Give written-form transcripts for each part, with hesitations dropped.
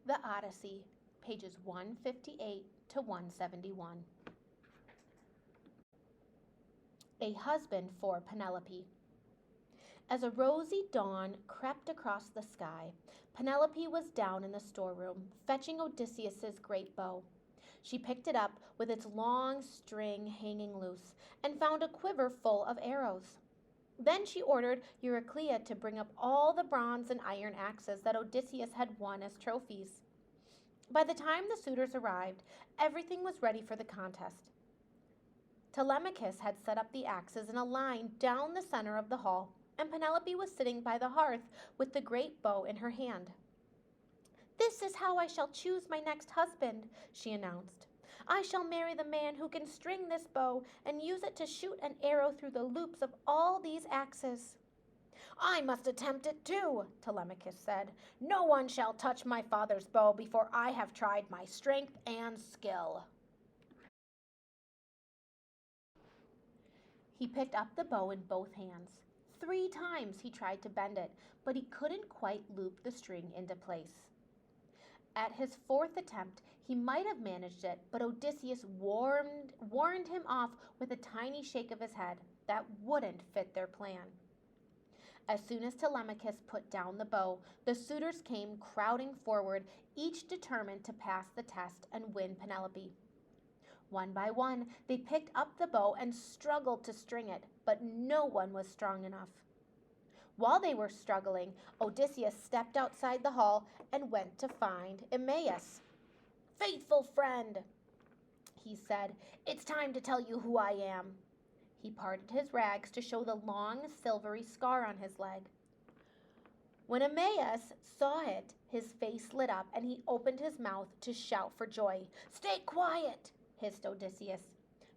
The Odyssey, pages 158 to 171. A husband for Penelope. As a rosy dawn crept across the sky, Penelope was down in the storeroom, fetching Odysseus's great bow. She picked it up with its long string hanging loose, and found a quiver full of arrows. Then she ordered Euryclea to bring up all the bronze and iron axes that Odysseus had won as trophies. By the time the suitors arrived, everything was ready for the contest. Telemachus had set up the axes in a line down the center of the hall, and Penelope was sitting by the hearth with the great bow in her hand. "This is how I shall choose my next husband," she announced. "I shall marry the man who can string this bow and use it to shoot an arrow through the loops of all these axes." "I must attempt it too," Telemachus said. "No one shall touch my father's bow before I have tried my strength and skill." He picked up the bow in both hands. 3 times he tried to bend it, but he couldn't quite loop the string into place. At his 4th attempt, he might have managed it, but Odysseus warned him off with a tiny shake of his head that wouldn't fit their plan. As soon as Telemachus put down the bow, the suitors came crowding forward, each determined to pass the test and win Penelope. One by one, they picked up the bow and struggled to string it, but no one was strong enough. While they were struggling, Odysseus stepped outside the hall and went to find Eumaeus. "Faithful friend," he said, "it's time to tell you who I am." He parted his rags to show the long silvery scar on his leg. When Eumaeus saw it, his face lit up and he opened his mouth to shout for joy. "Stay quiet," hissed Odysseus.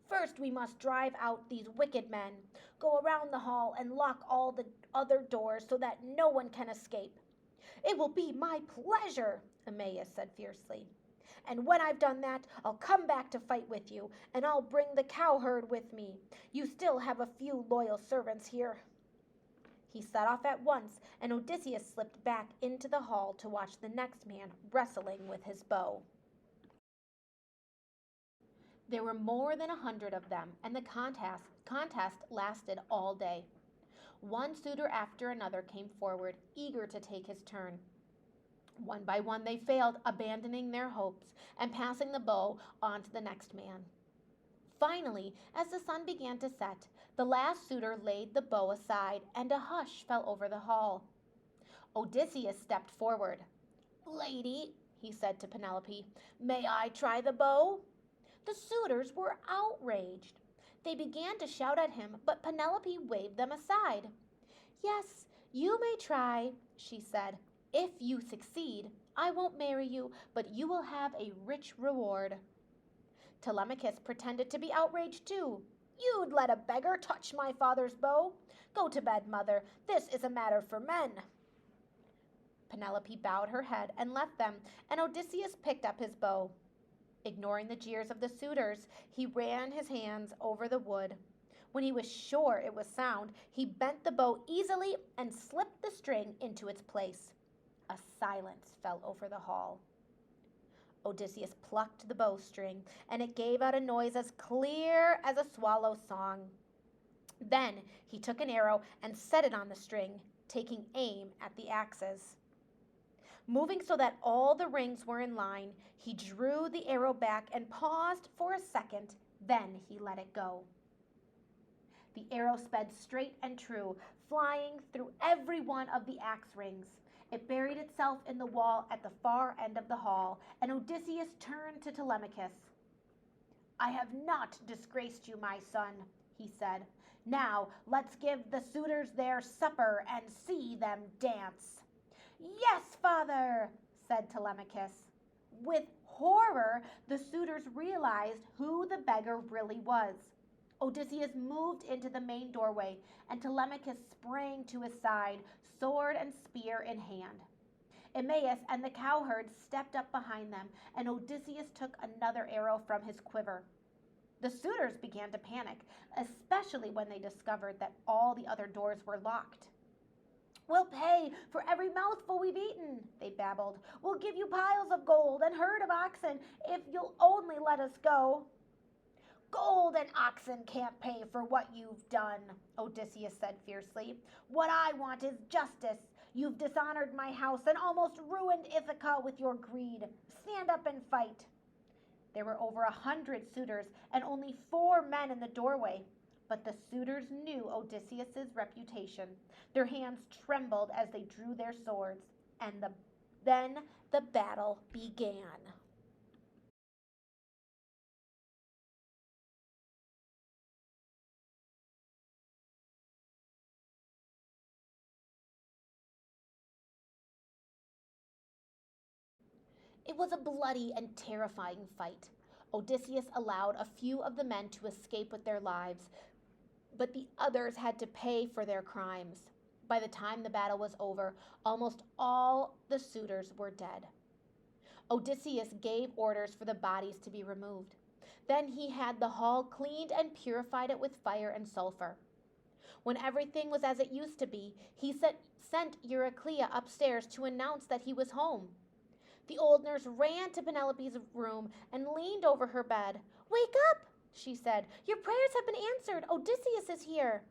"First we must drive out these wicked men. Go around the hall and lock all the other doors so that no one can escape." "It will be my pleasure," Eumaeus said fiercely. "And when I've done that, I'll come back to fight with you, and I'll bring the cowherd with me. You still have a few loyal servants here." He set off at once, and Odysseus slipped back into the hall to watch the next man wrestling with his bow. There were more than 100 of them, and the contest lasted all day. One suitor after another came forward, eager to take his turn. One by one they failed, abandoning their hopes and passing the bow on to the next man. Finally, as the sun began to set, the last suitor laid the bow aside, and a hush fell over the hall. Odysseus stepped forward. "Lady," he said to Penelope, "may I try the bow?" The suitors were outraged. They began to shout at him, but Penelope waved them aside. "Yes, you may try," she said. "If you succeed, I won't marry you, but you will have a rich reward." Telemachus pretended to be outraged too. "You'd let a beggar touch my father's bow? Go to bed, mother. This is a matter for men." Penelope bowed her head and left them, and Odysseus picked up his bow. Ignoring the jeers of the suitors, he ran his hands over the wood. When he was sure it was sound, he bent the bow easily and slipped the string into its place. A silence fell over the hall. Odysseus plucked the bowstring, and it gave out a noise as clear as a swallow's song. Then he took an arrow and set it on the string, taking aim at the axes. Moving so that all the rings were in line, he drew the arrow back and paused for a second. Then he let it go. The arrow sped straight and true, flying through every one of the axe rings. It buried itself in the wall at the far end of the hall, and Odysseus turned to Telemachus. "I have not disgraced you, my son," he said. "Now let's give the suitors their supper and see them dance." "Yes, father," said Telemachus. With horror, the suitors realized who the beggar really was. Odysseus moved into the main doorway, and Telemachus sprang to his side, sword and spear in hand. Eumaeus and the cowherd stepped up behind them, and Odysseus took another arrow from his quiver. The suitors began to panic, especially when they discovered that all the other doors were locked. "We'll pay for every mouthful we've eaten," they babbled. "We'll give you piles of gold and herd of oxen if you'll only let us go." "Gold and oxen can't pay for what you've done," Odysseus said fiercely. "What I want is justice. You've dishonored my house and almost ruined Ithaca with your greed. Stand up and fight." There were over 100 suitors and only 4 men in the doorway. But the suitors knew Odysseus's reputation. Their hands trembled as they drew their swords, and then the battle began. It was a bloody and terrifying fight. Odysseus allowed a few of the men to escape with their lives, but the others had to pay for their crimes. By the time the battle was over, almost all the suitors were dead. Odysseus gave orders for the bodies to be removed. Then he had the hall cleaned and purified it with fire and sulfur. When everything was as it used to be, he sent Euryclea upstairs to announce that he was home. The old nurse ran to Penelope's room and leaned over her bed. "Wake up," she said. "Your prayers have been answered. Odysseus is here."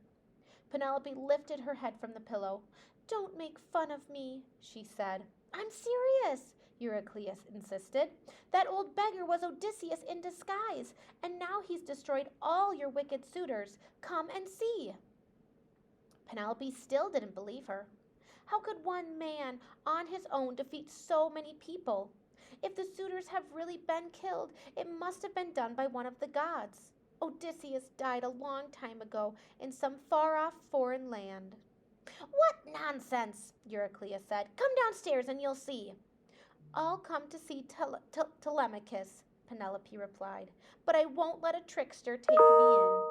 Penelope lifted her head from the pillow. "Don't make fun of me," she said. "I'm serious," Eurycleus insisted. "That old beggar was Odysseus in disguise, and now he's destroyed all your wicked suitors. Come and see." Penelope still didn't believe her. How could one man on his own defeat so many people? If the suitors have really been killed, it must have been done by one of the gods. Odysseus died a long time ago in some far-off foreign land. "What nonsense," Euryclea said. "Come downstairs and you'll see." "I'll come to see Telemachus," Penelope replied, "but I won't let a trickster take me in."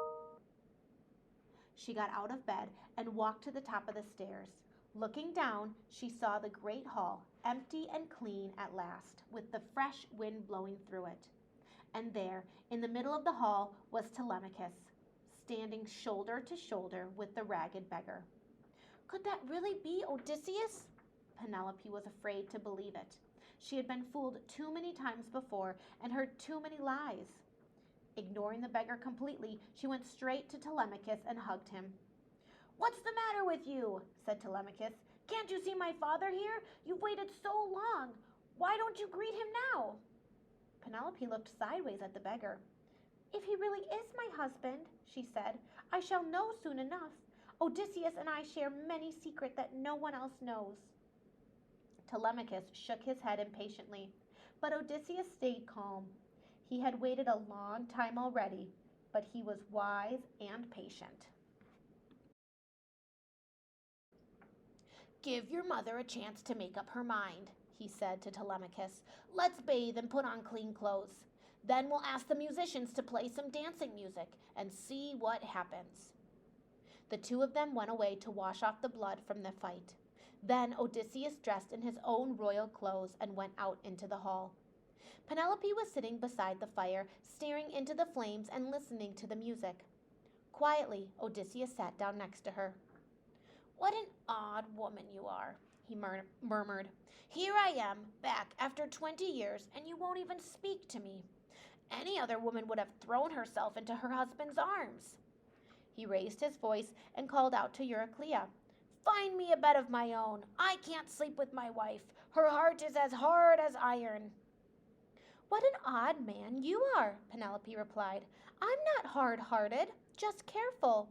She got out of bed and walked to the top of the stairs. Looking down, she saw the great hall, empty and clean at last, with the fresh wind blowing through it. And there, in the middle of the hall, was Telemachus, standing shoulder to shoulder with the ragged beggar. Could that really be Odysseus? Penelope was afraid to believe it. She had been fooled too many times before and heard too many lies. Ignoring the beggar completely, she went straight to Telemachus and hugged him. "What's the matter with you?" said Telemachus. "Can't you see my father here? You've waited so long. Why don't you greet him now?" Penelope looked sideways at the beggar. "If he really is my husband," she said, "I shall know soon enough. Odysseus and I share many secrets that no one else knows." Telemachus shook his head impatiently, but Odysseus stayed calm. He had waited a long time already, but he was wise and patient. "Give your mother a chance to make up her mind," he said to Telemachus. "Let's bathe and put on clean clothes. Then we'll ask the musicians to play some dancing music and see what happens." The two of them went away to wash off the blood from the fight. Then Odysseus dressed in his own royal clothes and went out into the hall. Penelope was sitting beside the fire, staring into the flames and listening to the music. Quietly, Odysseus sat down next to her. "What an odd woman you are," he murmured. "Here I am, back after 20 years, and you won't even speak to me. Any other woman would have thrown herself into her husband's arms." He raised his voice and called out to Euryclea. "Find me a bed of my own. I can't sleep with my wife. Her heart is as hard as iron." "What an odd man you are," Penelope replied. "I'm not hard-hearted, just careful.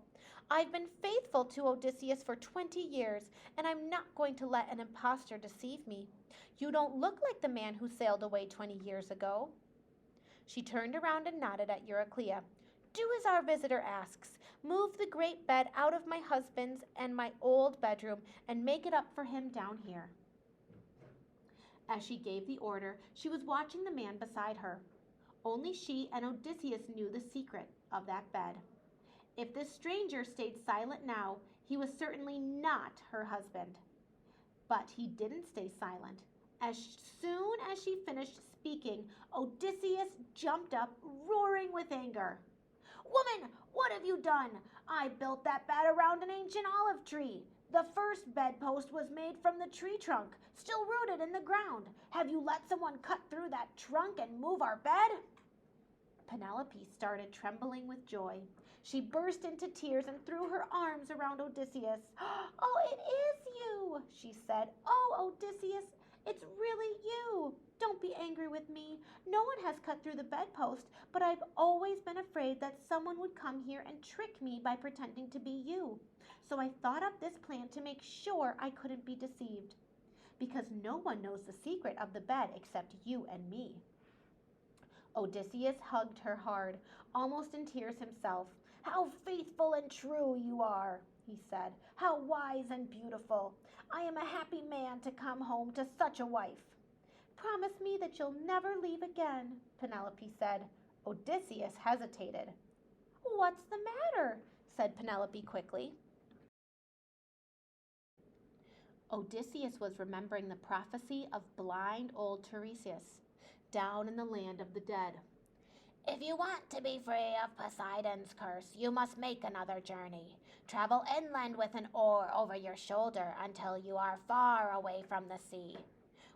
I've been faithful to Odysseus for 20 years, and I'm not going to let an impostor deceive me. You don't look like the man who sailed away 20 years ago." She turned around and nodded at Euryclea. "Do as our visitor asks. Move the great bed out of my husband's and my old bedroom and make it up for him down here." As she gave the order, she was watching the man beside her. Only she and Odysseus knew the secret of that bed. If this stranger stayed silent now, he was certainly not her husband. But he didn't stay silent. As soon as she finished speaking, Odysseus jumped up, roaring with anger. "Woman, what have you done? I built that bed around an ancient olive tree. The first bedpost was made from the tree trunk, still rooted in the ground. Have you let someone cut through that trunk and move our bed?" Penelope started trembling with joy. She burst into tears and threw her arms around Odysseus. "Oh, it is you," she said. "Oh, Odysseus, it's really you. Don't be angry with me. No one has cut through the bedpost, but I've always been afraid that someone would come here and trick me by pretending to be you. So I thought up this plan to make sure I couldn't be deceived. Because no one knows the secret of the bed except you and me." Odysseus hugged her hard, almost in tears himself. "How faithful and true you are," he said. "How wise and beautiful. I am a happy man to come home to such a wife." "Promise me that you'll never leave again," Penelope said. Odysseus hesitated. "What's the matter?" said Penelope quickly. Odysseus was remembering the prophecy of blind old Tiresias down in the land of the dead. "If you want to be free of Poseidon's curse, you must make another journey. Travel inland with an oar over your shoulder until you are far away from the sea.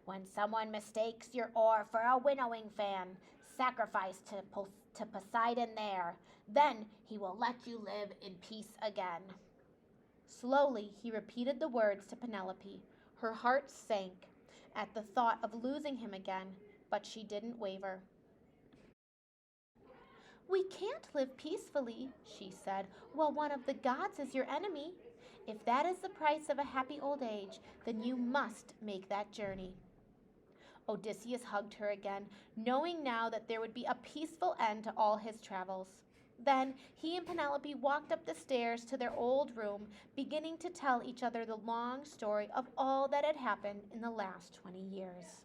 When someone mistakes your oar for a winnowing fan, sacrifice to Poseidon there. Then he will let you live in peace again." Slowly he repeated the words to Penelope. Her heart sank at the thought of losing him again, but she didn't waver. "We can't live peacefully," she said, "while one of the gods is your enemy. If that is the price of a happy old age, then you must make that journey." Odysseus hugged her again, knowing now that there would be a peaceful end to all his travels. Then he and Penelope walked up the stairs to their old room, beginning to tell each other the long story of all that had happened in the last 20 years.